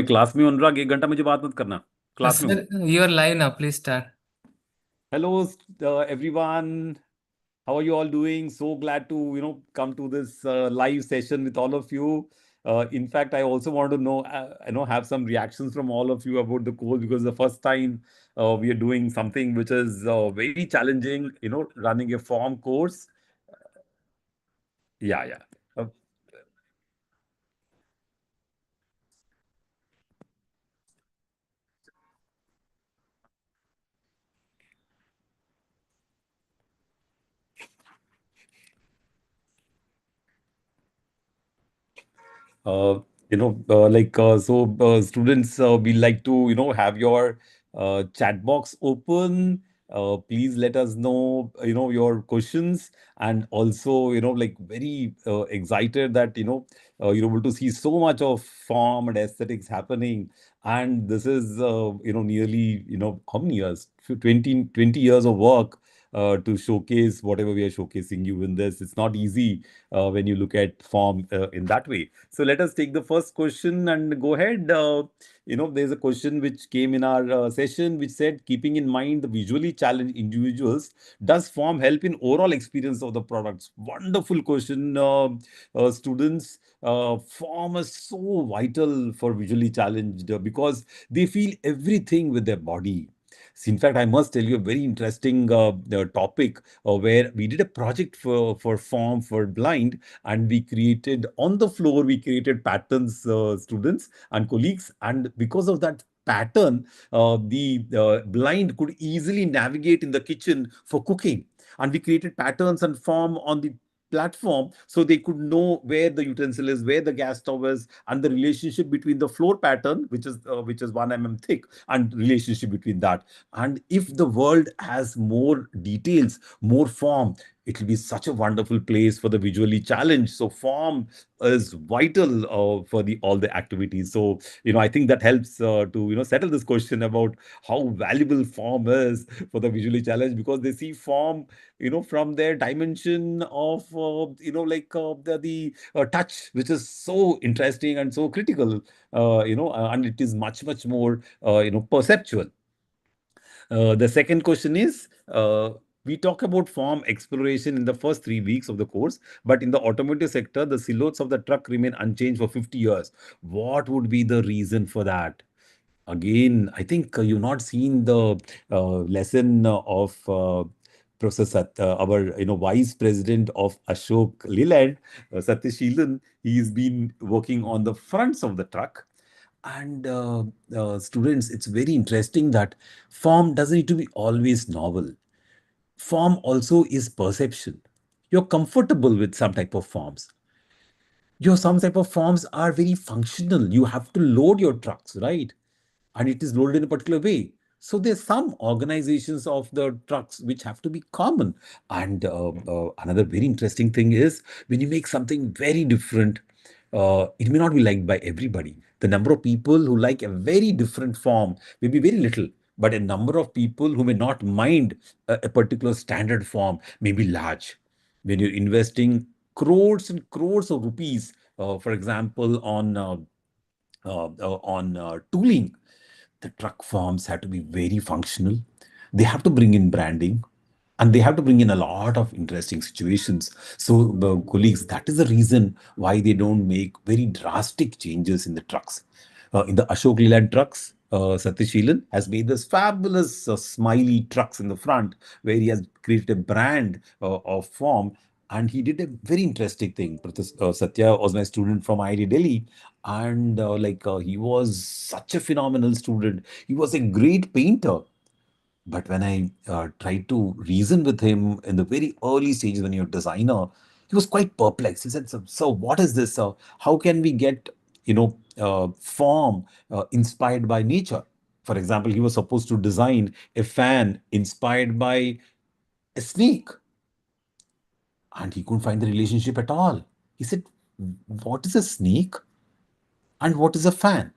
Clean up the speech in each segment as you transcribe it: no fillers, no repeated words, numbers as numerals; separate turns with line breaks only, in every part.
Class में हूँ, अनुराग। 1 घंटा मुझे बात मत करना। क्लास में हूँ।
Sir, you are live now. Please start.
Hello, everyone. How are you all doing? So glad to come to this live session with all of you. In fact, I also want to know, have some reactions from all of you about the course, because the first time we are doing something which is very challenging. Running a form course. Yeah, yeah. Uh, uh, students, we like to have your chat box open. Please let us know your questions, and also like very excited that you're able to see so much of form and aesthetics happening. And this is nearly how many years, 20 years of work to showcase whatever we are showcasing you in this. It's not easy when you look at form in that way. So let us take the first question and go ahead. There's a question which came in our session which said, keeping in mind the visually challenged individuals, does form help in overall experience of the products? Wonderful question, students. Form is so vital for visually challenged because they feel everything with their body. In fact, I must tell you a very interesting topic where we did a project for form for blind, and we created on the floor, we created patterns, students and colleagues, and because of that pattern, the blind could easily navigate in the kitchen for cooking. And we created patterns and form on the platform so they could know where the utensil is, where the gas stove is, and the relationship between the floor pattern, which is 1 mm thick, and relationship between that. And if the world has more details, more form, it will be such a wonderful place for the visually challenged. So form is vital for the all the activities. So I think that helps to settle this question about how valuable form is for the visually challenged, because they see form from their dimension of the touch, which is so interesting and so critical, and it is much more perceptual. The second question is, we talk about farm exploration in the first 3 weeks of the course, but in the automotive sector, the silhouettes of the truck remain unchanged for 50 years. What would be the reason for that? Again, I think you've not seen the lesson of Professor our vice president of Ashok Leland, Satish Sheelan. He's been working on the fronts of the truck. And students, it's very interesting that form doesn't need to be always novel. Form also is perception. You're comfortable with some type of forms. Some type of forms are very functional. You have to load your trucks, right? And it is loaded in a particular way. So there's some organizations of the trucks which have to be common. And another very interesting thing is, when you make something very different, it may not be liked by everybody. The number of people who like a very different form may be very little, but a number of people who may not mind a particular standard form may be large. When you're investing crores and crores of rupees, for example, on tooling, the truck farms have to be very functional. They have to bring in branding, and they have to bring in a lot of interesting situations. So, colleagues, that is the reason why they don't make very drastic changes in the trucks. In the Ashok Leland trucks, Satish Sheelan has made this fabulous smiley trucks in the front, where he has created a brand of form. And he did a very interesting thing. Satya was my student from IIT Delhi, and he was such a phenomenal student. He was a great painter. But when I tried to reason with him in the very early stages when you're a designer, he was quite perplexed. He said, "So what is this? How can we get, form inspired by nature?" For example, he was supposed to design a fan inspired by a snake, and he couldn't find the relationship at all. He said, "What is a snake and what is a fan?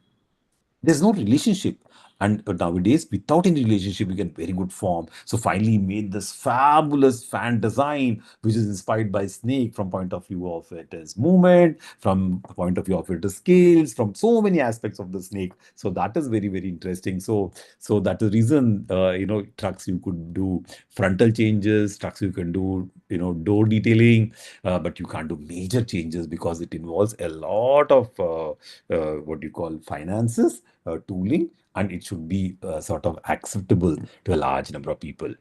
There's no relationship." And nowadays, without any relationship, you get very good form. So finally, he made this fabulous fan design, which is inspired by snake from point of view of it as movement, from the point of view of it as scales, from so many aspects of the snake. So that is very, very interesting. So that is the reason, trucks you could do frontal changes, trucks you can do, door detailing, but you can't do major changes because it involves a lot of what you call finances, tooling, and it should be sort of acceptable to a large number of people.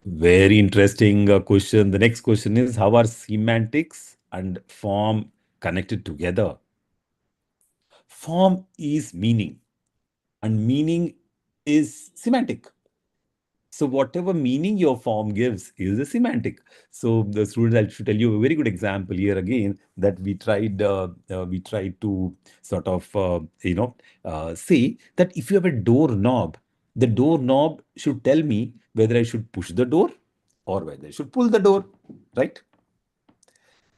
Very interesting question. The next question is, how are semantics and form connected together? Form is meaning, and meaning is semantic. So whatever meaning your form gives is a semantic. So the students, I should tell you a very good example here again, that we tried to sort of say that if you have a doorknob, the doorknob should tell me whether I should push the door or whether I should pull the door, right?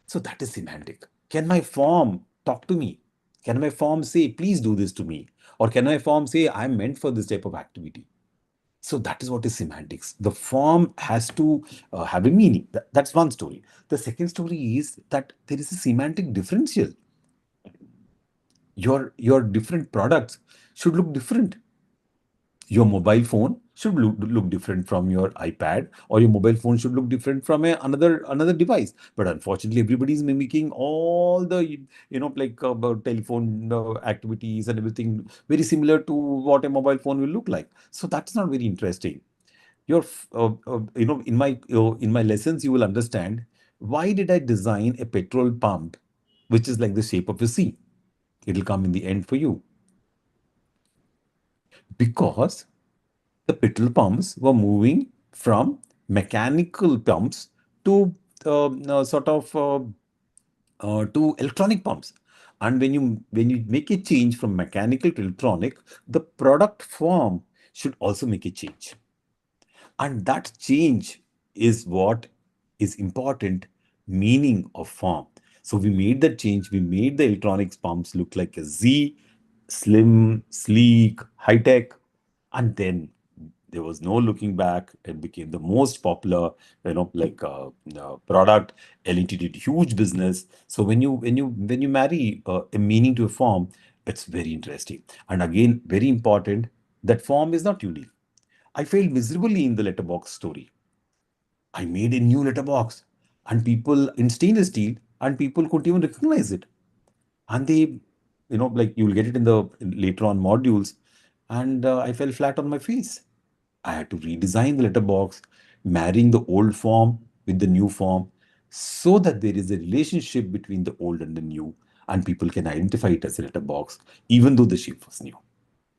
So that is semantic. Can my form talk to me? Can my form say, please do this to me? Or can my form say, I'm meant for this type of activity? So that is what is semantics. The form has to have a meaning. That's one story. The second story is that there is a semantic differential. Your different products should look different. Your mobile phone should look different from your iPad, or your mobile phone should look different from another device. But unfortunately, everybody is mimicking all the telephone activities and everything very similar to what a mobile phone will look like. So that's not very interesting. In my lessons, you will understand why did I design a petrol pump which is like the shape of a C. It'll come in the end for you, because the petrol pumps were moving from mechanical pumps to to electronic pumps. And when you make a change from mechanical to electronic, the product form should also make a change. And that change is what is important, meaning of form. So we made that change. We made the electronics pumps look like a Z, slim, sleek, high tech. And then there was no looking back. It became the most popular, product. L&T did huge business. So when you marry a meaning to a form, it's very interesting. And again, very important, that form is not unique. I failed miserably in the letterbox story. I made a new letterbox, and people in stainless steel, and people couldn't even recognize it. And they, you'll get it in the later on modules, and I fell flat on my face. I had to redesign the letterbox, marrying the old form with the new form, so that there is a relationship between the old and the new, and people can identify it as a letterbox, even though the shape was new.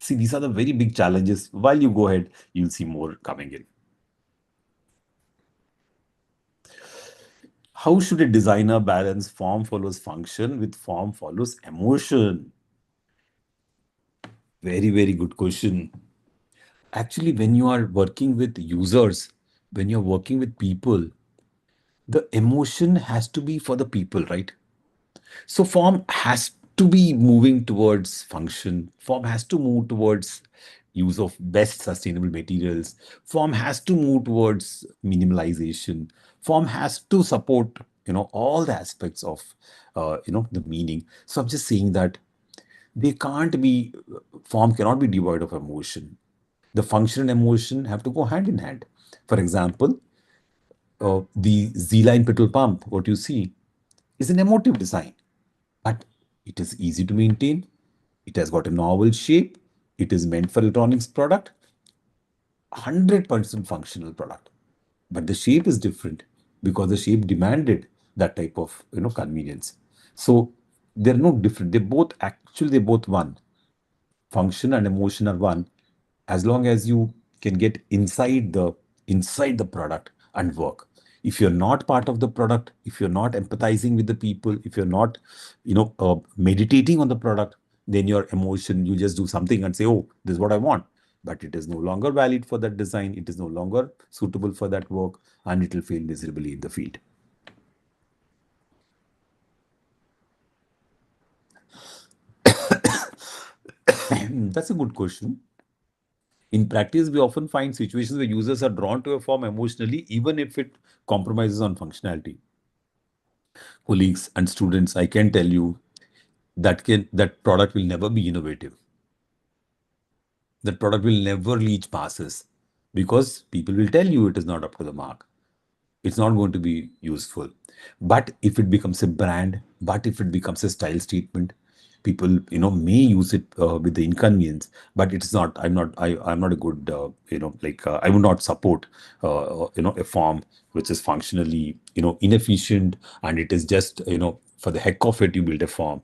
See, these are the very big challenges. While you go ahead, you'll see more coming in. How should a designer balance form follows function with form follows emotion? Very, very good question. Actually, when you are working with users, when you're working with people, the emotion has to be for the people, right? So form has to be moving towards function. Form has to move towards use of best sustainable materials. Form has to move towards minimalization. Form has to support, all the aspects of, the meaning. So I'm just saying that they can't be, form cannot be devoid of emotion. The function and emotion have to go hand in hand. For example, the Z-line petrol pump, what you see, is an emotive design, but it is easy to maintain. It has got a novel shape. It is meant for electronics product, 100% functional product. But the shape is different because the shape demanded that type of convenience. So they're no different. They both one. Function and emotion are one, as long as you can get inside the product and work. If you're not part of the product, if you're not empathizing with the people, if you're not meditating on the product, then your emotion, you just do something and say, oh, this is what I want, but it is no longer valid for that design, it is no longer suitable for that work, and it will fail miserably in the field. That's a good question. In practice, we often find situations where users are drawn to a form emotionally, even if it compromises on functionality. Colleagues and students, I can tell you that product will never be innovative. That product will never reach masses because people will tell you it is not up to the mark. It's not going to be useful. But if it becomes a brand, but if it becomes a style statement, people may use it with the inconvenience. But it's not. I'm not a good I would not support a form which is functionally inefficient, and it is just for the heck of it you build a form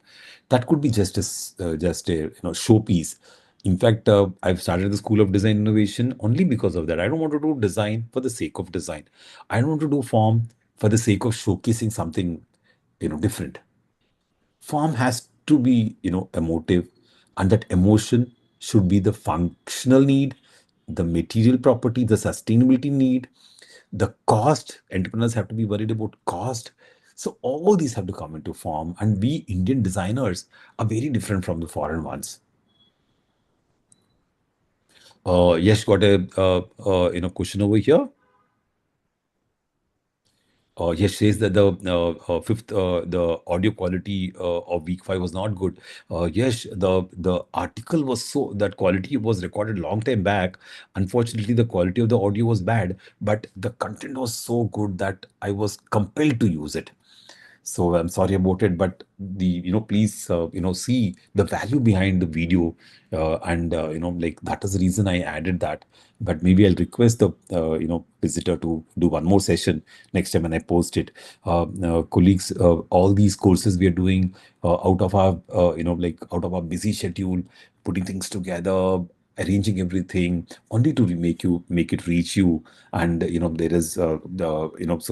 that could be just a showpiece. In fact, I've started the School of Design Innovation only because of that. I don't want to do design for the sake of design. I don't want to do form for the sake of showcasing something, different. Form has to be, emotive, and that emotion should be the functional need, the material property, the sustainability need, the cost. Entrepreneurs have to be worried about cost. So all these have to come into form, and we Indian designers are very different from the foreign ones. Yes, got a question over here. Yes, says that the fifth the audio quality of week 5 was not good. Yes, the article was so that quality was recorded long time back. Unfortunately, the quality of the audio was bad, but the content was so good that I was compelled to use it. So I'm sorry about it, but please see the value behind the video, and like that is the reason I added that. But maybe I'll request the visitor to do one more session next time when I post it. Colleagues, all these courses we are doing out of our out of our busy schedule, putting things together, arranging everything only to make it reach you. And there is so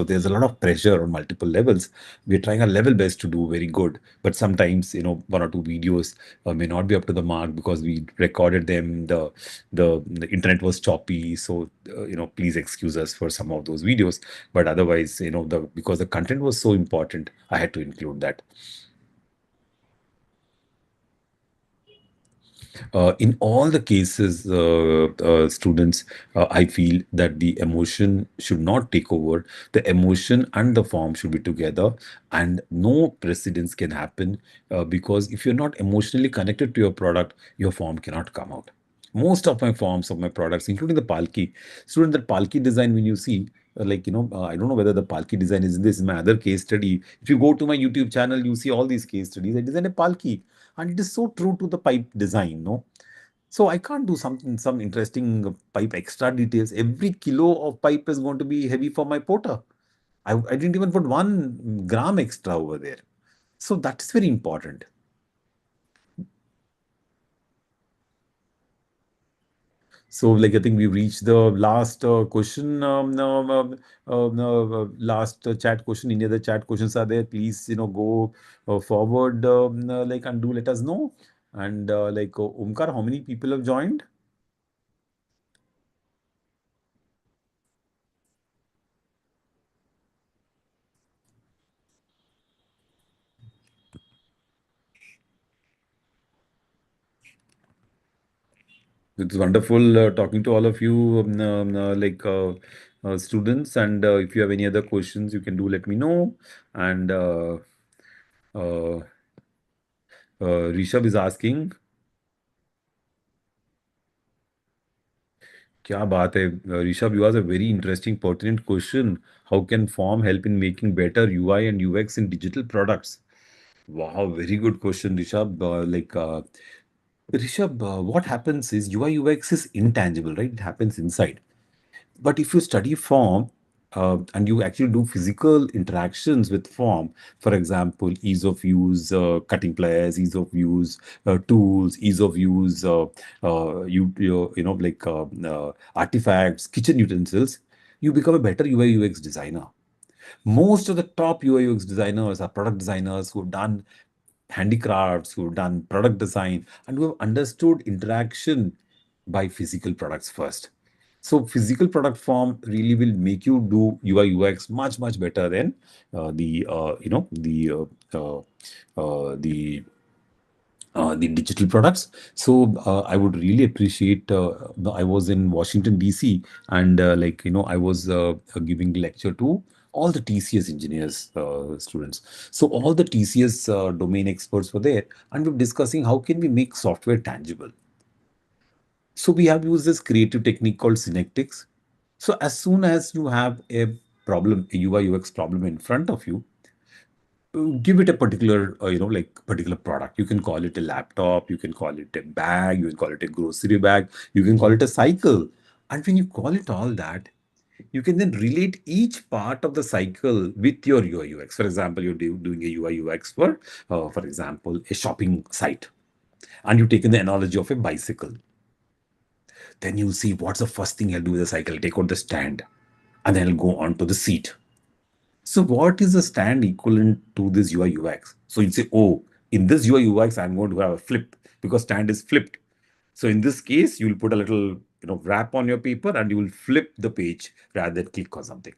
there's a lot of pressure on multiple levels. We're trying our level best to do very good, but sometimes one or two videos may not be up to the mark because we recorded them, the internet was choppy. So please excuse us for some of those videos, but otherwise the because the content was so important, I had to include that. In all the cases, students, I feel that the emotion should not take over. The emotion and the form should be together, and no precedence can happen because if you're not emotionally connected to your product, your form cannot come out. Most of my forms of my products, including the Palki, student, that Palki design, when you see, I don't know whether the Palki design is in this, is my other case study. If you go to my YouTube channel, you see all these case studies. I designed a Palki, and it is so true to the pipe design, no? So I can't do some interesting pipe extra details. Every kilo of pipe is going to be heavy for my porter. I didn't even put 1 gram extra over there. So that is very important. So, like, I think we reached the last question, last chat question. Any other chat questions are there? Please, go forward, and do let us know. And Omkar, how many people have joined? It's wonderful talking to all of you, students. And if you have any other questions, you can do let me know. And uh, Rishabh is asking, क्या बात है? Rishabh, you asked a very interesting, pertinent question. How can form help in making better UI and UX in digital products? Wow, very good question, Rishabh. Rishabh, what happens is UI UX is intangible, right? It happens inside. But if you study form and you actually do physical interactions with form, for example, ease of use, cutting pliers, ease of use, tools, ease of use, artifacts, kitchen utensils, you become a better UI UX designer. Most of the top UI UX designers are product designers who've done handicrafts, who've done product design, and who have understood interaction by physical products first. So physical product form really will make you do UI UX much much better than the the digital products. So I would really appreciate. I was in Washington D.C. and I was giving lecture to all the TCS engineers students. So all the TCS domain experts were there, and we were discussing how can we make software tangible. So we have used this creative technique called synectics. So as soon as you have a problem, a UI UX problem in front of you, give it a particular particular product. You can call it a laptop, you can call it a bag, you can call it a grocery bag, you can call it a cycle. And when you call it all that, you can then relate each part of the cycle with your UI UX. For example, you're doing a UI UX for example, a shopping site, and you've taken the analogy of a bicycle. Then you see what's the first thing I'll do with the cycle. Take out the stand, and then I'll go on to the seat. So what is the stand equivalent to this UI UX? So you'd say, oh, in this UI UX, I'm going to have a flip because stand is flipped. So in this case, you'll put a little wrap on your paper and you will flip the page rather than click on something.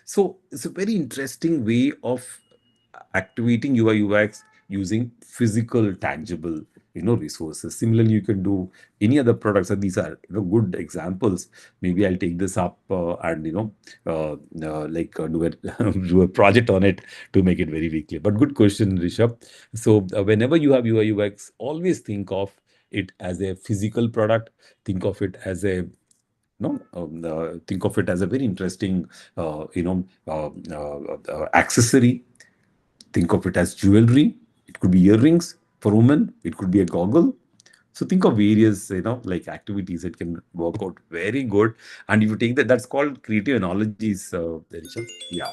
So it's a very interesting way of activating UI UX using physical, tangible, resources. Similarly, you can do any other products, and these are good examples. Maybe I'll take this up and do a do a project on it to make it very very clear. But good question, Rishabh. So whenever you have UI UX, always think of it as a physical product. Think of it as a no think of it as a very interesting accessory. Think of it as jewelry. It could be earrings for women. It could be a goggle. So think of various activities that can work out very good. And if you take that, that's called creative analogies, Rishabh. Yeah.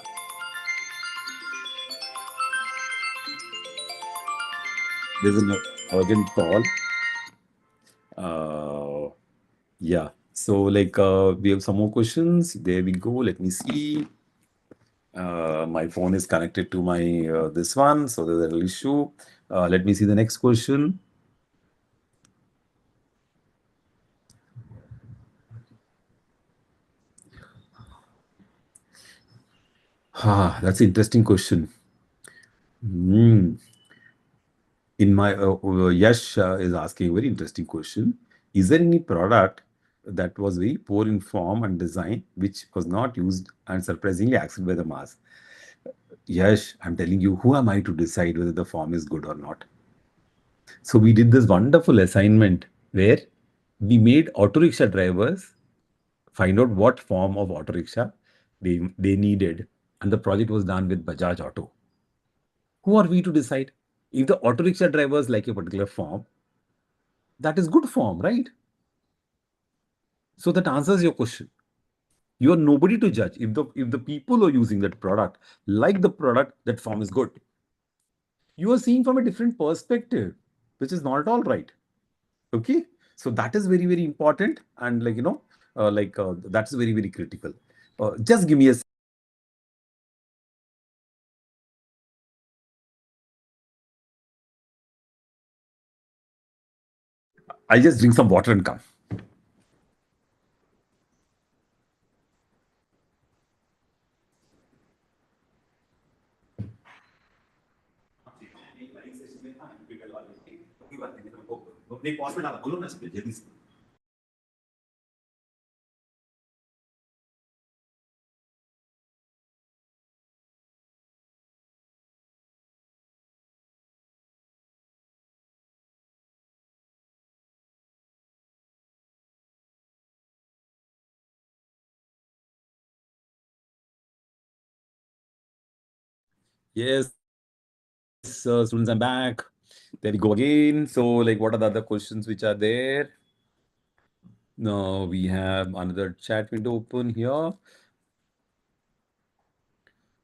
There's an urgent call. uh yeah. So we have some more questions. There we go. Let me see. My phone is connected to my this one, so there's a little issue. Let me see the next question. That's an interesting question. Hmm. In my Yash is asking a very interesting question. Is there any product that was very poor in form and design, which was not used and surprisingly accepted by the mass? Yash, I'm telling you, who am I to decide whether the form is good or not? So we did this wonderful assignment where we made auto rickshaw drivers find out what form of auto rickshaw they needed, and the project was done with Bajaj Auto. Who are we to decide? If the auto rickshaw drivers like a particular form, that is good form, right? So that answers your question. You are nobody to judge. If the people who are using that product like the product, that form is good. You are seeing from a different perspective, which is not at all right. Okay, so that is very very important, and that's very very critical. Just give me a. I'll just drink some water and come. Yes, students, I'm back. There we go again. So, what are the other questions which are there? No, we have another chat window open here.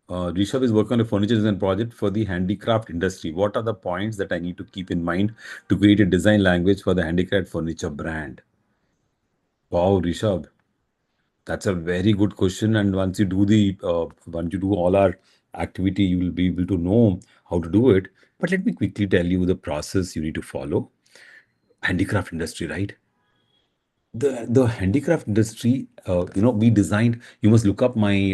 Rishabh is working on a furniture design project for the handicraft industry. What are the points that I need to keep in mind to create a design language for the handicraft furniture brand? Wow, Rishabh, that's a very good question. And once you do all our activity, you will be able to know how to do it. But let me quickly tell you the process you need to follow. Handicraft industry, right? The handicraft industry, we designed. You must look up my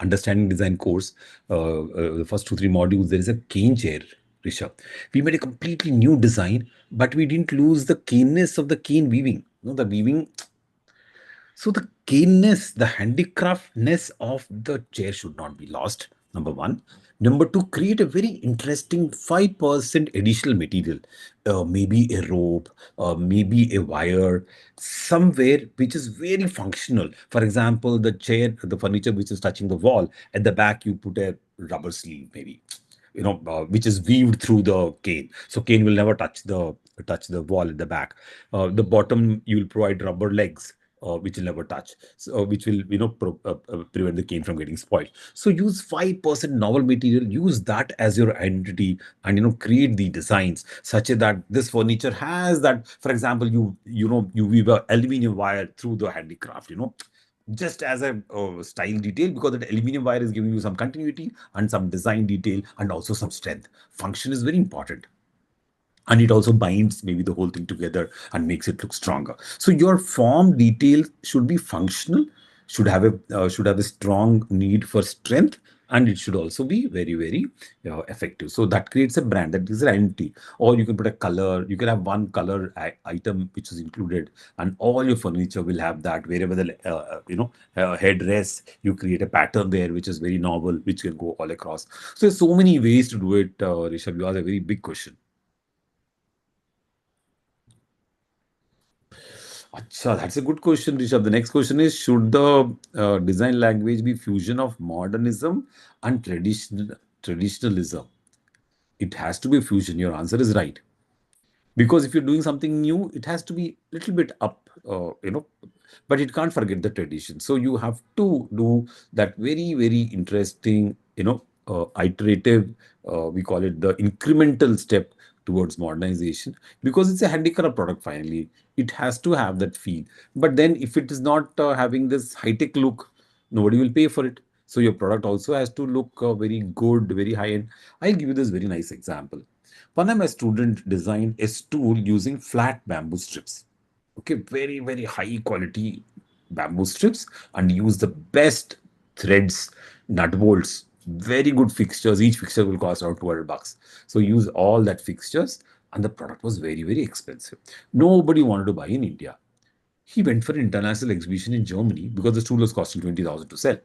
understanding design course. The first 2 3 modules. There is a cane chair. Rishabh. We made a completely new design, but we didn't lose the keenness of the cane weaving. The weaving, so the keenness, the handicraftness of the chair should not be lost. Number one. Number two, create a very interesting 5% additional material, maybe a rope, maybe a wire, somewhere which is very functional. For example, the chair, the furniture which is touching the wall, at the back you put a rubber sleeve, maybe, which is weaved through the cane. So cane will never touch the wall at the back. The bottom you will provide rubber legs, which will never touch, so which will prevent the cane from getting spoiled. So use 5% novel material, use that as your identity, and create the designs such that this furniture has that. For example, you weave a aluminum wire through the handicraft, just as a style detail, because that aluminum wire is giving you some continuity and some design detail and also some strength. Function is very important, and it also binds maybe the whole thing together and makes it look stronger. So your form detail should be functional, should have a strong need for strength, and it should also be very very effective. So that creates a brand, that is an identity. Or you can put a color, you can have one color item which is included, and all your furniture will have that. Wherever the headrest, you create a pattern there which is very novel, which can go all across. So there's so many ways to do it. Rishabh, you asked a very big question. Acha, that's a good question, Rishabh. The next question is: should the design language be fusion of modernism and traditionalism? It has to be fusion. Your answer is right, because if you're doing something new, it has to be a little bit up, but it can't forget the tradition. So you have to do that very very interesting, iterative, we call it the incremental step towards modernization, because it's a handicraft product. Finally, it has to have that feel. But then if it is not having this high tech look, nobody will pay for it. So your product also has to look very good, very high end. I'll give you this very nice example. One of my student designed a stool using flat bamboo strips. Okay, very, very high quality bamboo strips, and use the best threads, nut bolts, very good fixtures. Each fixture will cost around 200 bucks. So use all that fixtures, and the product was very, very expensive. Nobody wanted to buy in India. He went for an international exhibition in Germany because the stool was costing 20,000 to sell.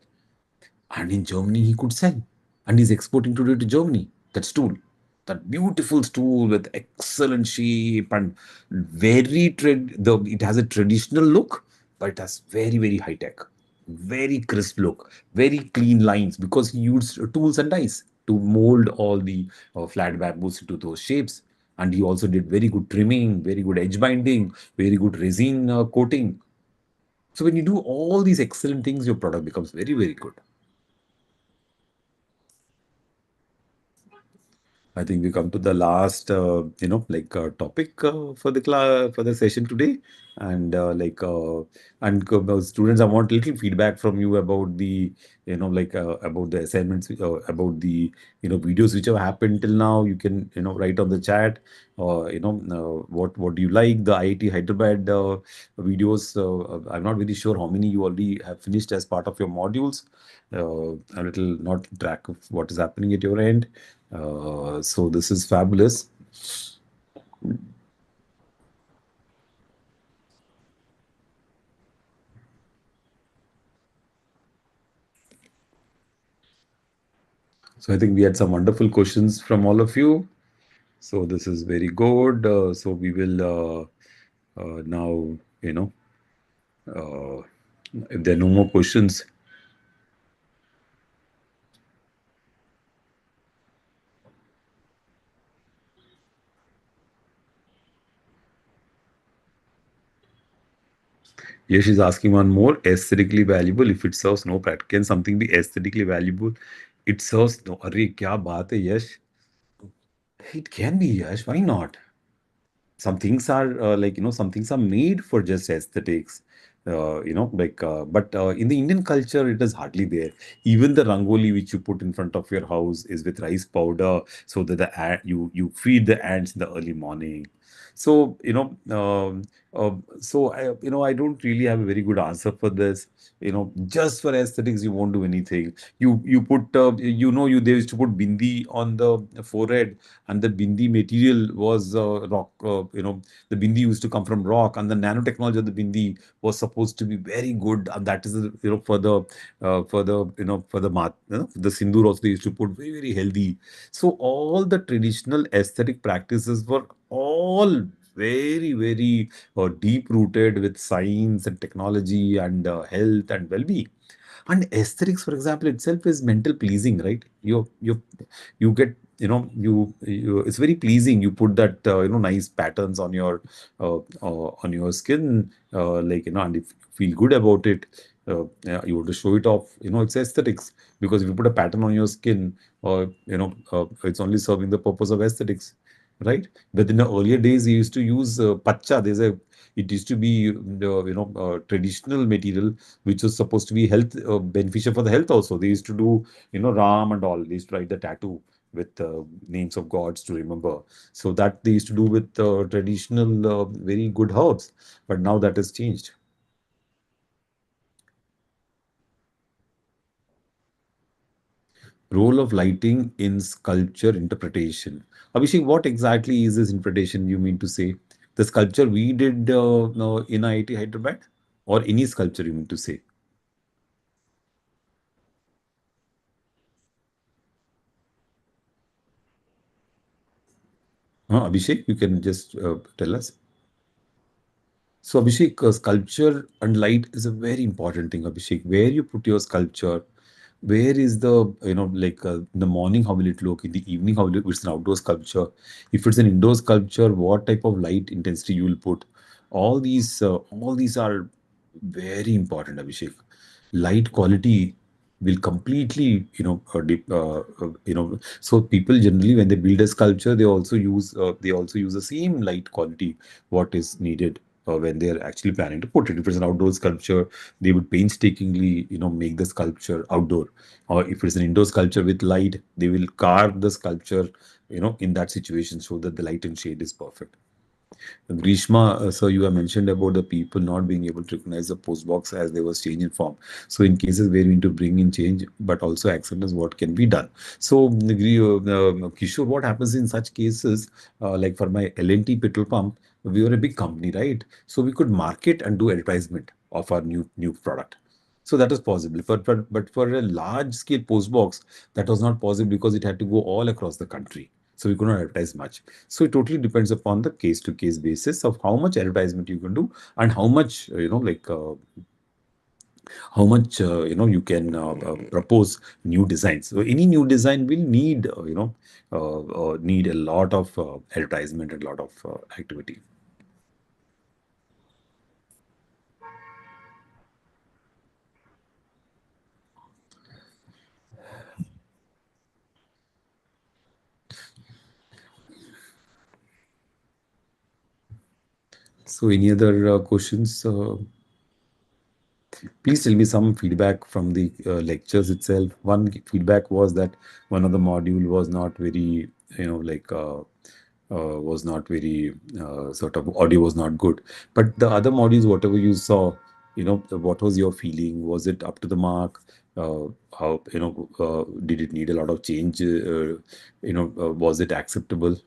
And in Germany, he could sell. And he's exporting today to Germany. That stool, that beautiful stool with excellent shape and it has a traditional look, but it has very, very high tech, very crisp look, very clean lines, because he used tools and dies to mold all the flat bamboos into those shapes. And he also did very good trimming, very good edge binding, very good resin coating. So when you do all these excellent things, your product becomes very, very good. I think we come to the last, topic for the class for the session today, and students, I want little feedback from you about the, about the assignments, about the, videos which have happened till now. You can, write on the chat, or what do you like the IIT Hyderabad videos. I'm not very sure how many you already have finished as part of your modules. A little not track of what is happening at your end. So this is fabulous. So I think we had some wonderful questions from all of you. So this is very good. So we will now, uh, if there are no more questions, Yash is asking one more. Aesthetically valuable if it serves no practice. Can something be aesthetically valuable? It serves no. अरे क्या बात है यश? It can be, Yash. Why not? Some things are some things are made for just aesthetics. But in the Indian culture, it is hardly there. Even the rangoli which you put in front of your house is with rice powder, so that you feed the ants in the early morning. So I don't really have a very good answer for this. Just for aesthetics, you won't do anything. You put you they used to put bindi on the forehead, and the bindi material was rock. The bindi used to come from rock, and the nanotechnology of the bindi was supposed to be very good, and that is for the mat, the sindoor also they used to put very very healthy. So all the traditional aesthetic practices were all very very deep rooted with science and technology and health and well-being. And aesthetics, for example, itself is mental pleasing, right? You get it's very pleasing. You put that nice patterns on your skin, and if you feel good about it, you want to show it off. It's aesthetics, because if you put a pattern on your skin, it's only serving the purpose of aesthetics, right? But in the earlier days, they used to use pacha. It used to be traditional material which was supposed to be health beneficial for the health also. They used to do Ram and all. They used to write the tattoo with names of gods to remember. So that they used to do with traditional very good herbs. But now that has changed. Role of lighting in sculpture interpretation. Abhishek, what exactly is this interpretation you mean to say? The sculpture we did no, in IIT Hyderabad, or any sculpture you mean to say? Abhishek, you can just tell us. So, Abhishek, sculpture and light is a very important thing, Abhishek. Where you put your sculpture, where is the, in the morning, how will it look? In the evening, how will it, it's an outdoor sculpture. If it's an indoor sculpture, what type of light intensity you will put? All these are very important, Abhishek. Light quality will completely, so people generally, when they build a sculpture, they also use the same light quality what is needed when they are actually planning to put it. If it's an outdoor sculpture, they would painstakingly, make the sculpture outdoor. Or if it's an indoor sculpture with light, they will carve the sculpture, in that situation so that the light and shade is perfect. Grishma, so you have mentioned about the people not being able to recognize the post box as there was change in form. So in cases where we need to bring in change, but also acceptance, what can be done? So Kishore, what happens in such cases? Like for my L&T petrol pump, we were a big company, right? So we could market and do advertisement of our new product. So that was possible. But for a large scale post box, that was not possible because it had to go all across the country. So we could not advertise much. So it totally depends upon the case to case basis of how much advertisement you can do, and how much you can propose new designs. So any new design will need a lot of advertisement and a lot of activity. So any other questions? Please tell me some feedback from the lectures itself. One feedback was that one of the module was not very, was not very sort of audio was not good. But the other modules, whatever you saw, what was your feeling? Was it up to the mark? How did it need a lot of change? Was it acceptable?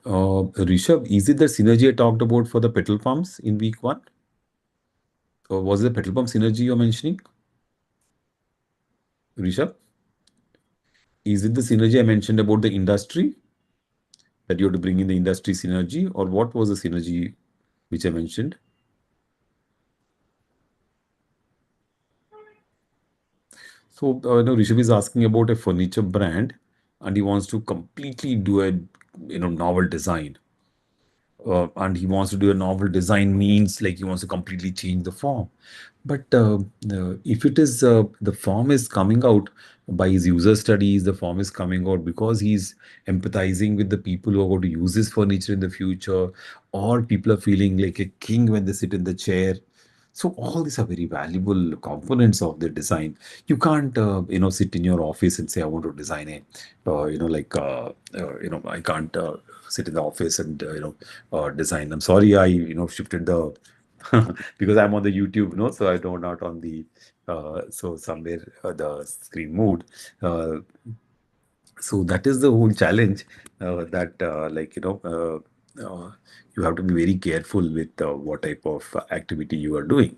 Rishabh, is it the synergy I talked about for the petrol pumps in week one? Or was it the petrol pump synergy you're mentioning, Rishabh? Is it the synergy I mentioned about the industry, that you have to bring in the industry synergy, or what was the synergy which I mentioned? So, Rishabh is asking about a furniture brand, and he wants to completely do a novel design. and he wants to do a novel design means like he wants to completely change the form. But if it is the form is coming out by his user studies, the form is coming out because he's empathizing with the people who are going to use this furniture in the future, or people are feeling like a king when they sit in the chair. So all these are very valuable components of the design. You can't, sit in your office and say, "I want to design a, I can't sit in the office and design." I'm sorry, I shifted the because I'm on the YouTube, so I know not on the so somewhere the screen moved. Uh, so that is the whole challenge that you have to be very careful with what type of activity you are doing.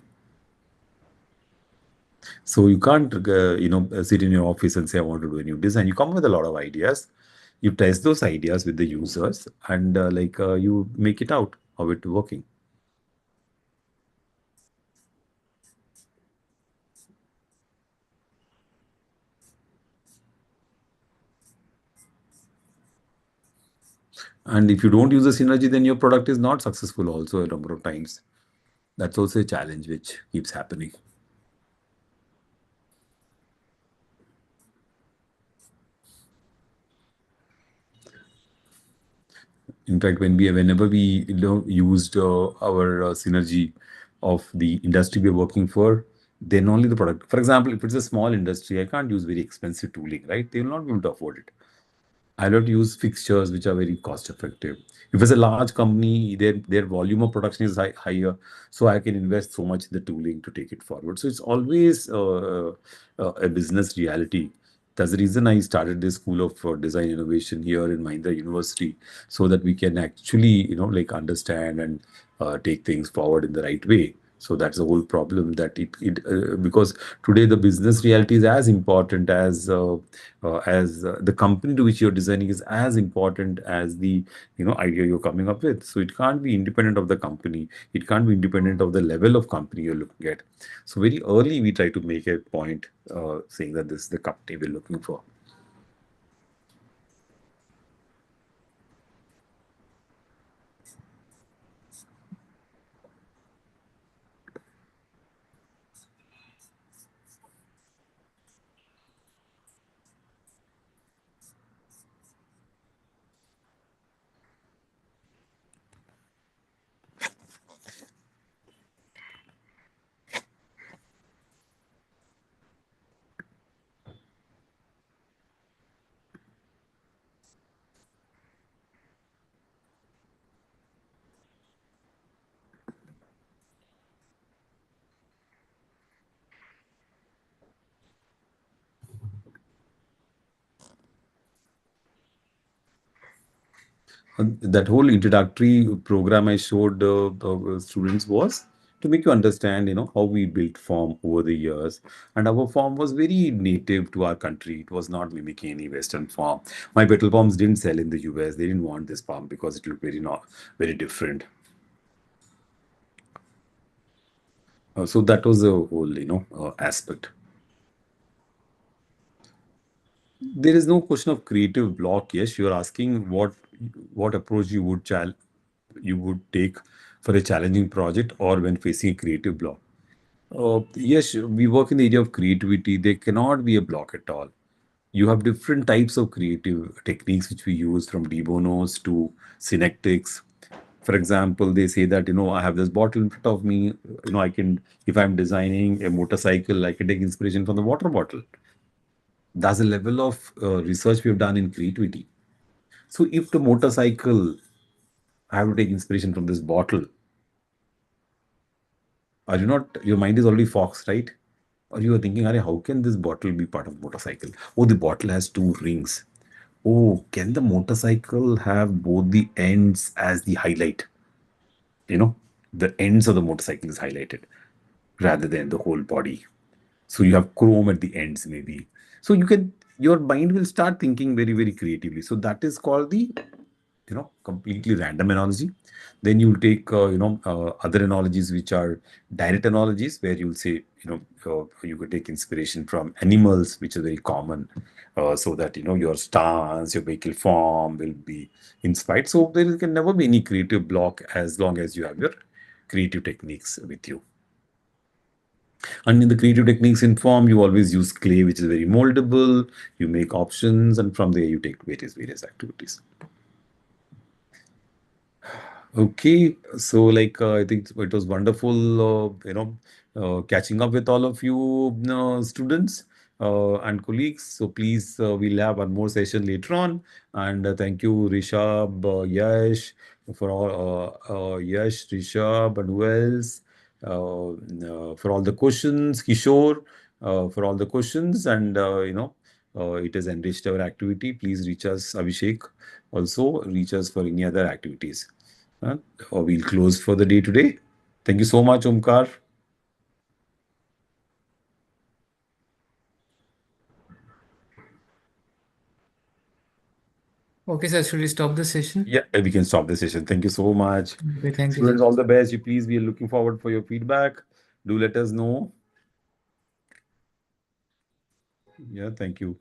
So you can't, sit in your office and say, I want to do a new design. You come with a lot of ideas. You test those ideas with the users and you make it out how it working. And if you don't use the synergy, then your product is not successful also a number of times. That's also a challenge which keeps happening. In fact, whenever we used our synergy of the industry we're working for, then only the product. For example, if it's a small industry, I can't use very expensive tooling, right? They will not be able to afford it. I don't use fixtures which are very cost effective. If it's a large company, their volume of production is higher, so I can invest so much in the tooling to take it forward. So it's always a business reality. That's the reason I started this school of design innovation here in Mahindra University, so that we can actually, understand and take things forward in the right way. So that's the whole problem that because today the business reality is as important as the company to which you're designing is as important as the idea you're coming up with. So it can't be independent of the company. It can't be independent of the level of company you're looking at. So very early we try to make a point saying that this is the company we're looking for. That whole introductory program I showed the students was to make you understand, how we built form over the years. And our form was very native to our country. It was not mimicking any Western form. My petal forms didn't sell in the US. They didn't want this form because it looked very not very different. So that was the whole, aspect. There is no question of creative block. Yes, you're asking what approach you would take for a challenging project or when facing a creative block. Yes, we work in the area of creativity. There cannot be a block at all. You have different types of creative techniques which we use from debonos to synectics. For example, they say that, I have this bottle in front of me. I can, if I'm designing a motorcycle, I can take inspiration from the water bottle. That's the level of research we have done in creativity. So if the motorcycle, I have to take inspiration from this bottle, are you not, your mind is already foxed, right? Or you are thinking, "Arey, how can this bottle be part of motorcycle? Oh, the bottle has two rings. Oh, can the motorcycle have both the ends as the highlight? You know, the ends of the motorcycle is highlighted rather than the whole body. So you have chrome at the ends, maybe. So your mind will start thinking very, very creatively. So that is called the completely random analogy. Then you'll take other analogies which are direct analogies, where you'll say you could take inspiration from animals, which is very common. so that your stance, your vehicle form will be inspired. So there can never be any creative block as long as you have your creative techniques with you. And in the creative techniques in form, you always use clay, which is very moldable. You make options, and from there you take various activities. Okay, so I think it was wonderful, catching up with all of you students and colleagues. So please, we'll have one more session later on. And thank you, Rishabh, Yash, for all, Yash, Rishabh, and who else, for all the questions, Kishore, for all the questions, and it has enriched our activity. Please reach us, Abhishek. Also, reach us for any other activities. Uh, or we'll close for the day today. Thank you so much, Omkar.
Okay, sir. Should we stop the session?
Yeah, we can stop the session. Thank you so much.
Okay, thank you,
Students,
sir.
all the best. You please, we are looking forward for your feedback. Do let us know. Yeah, thank you.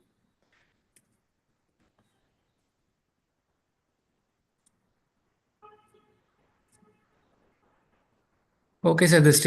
Okay, sir. The stream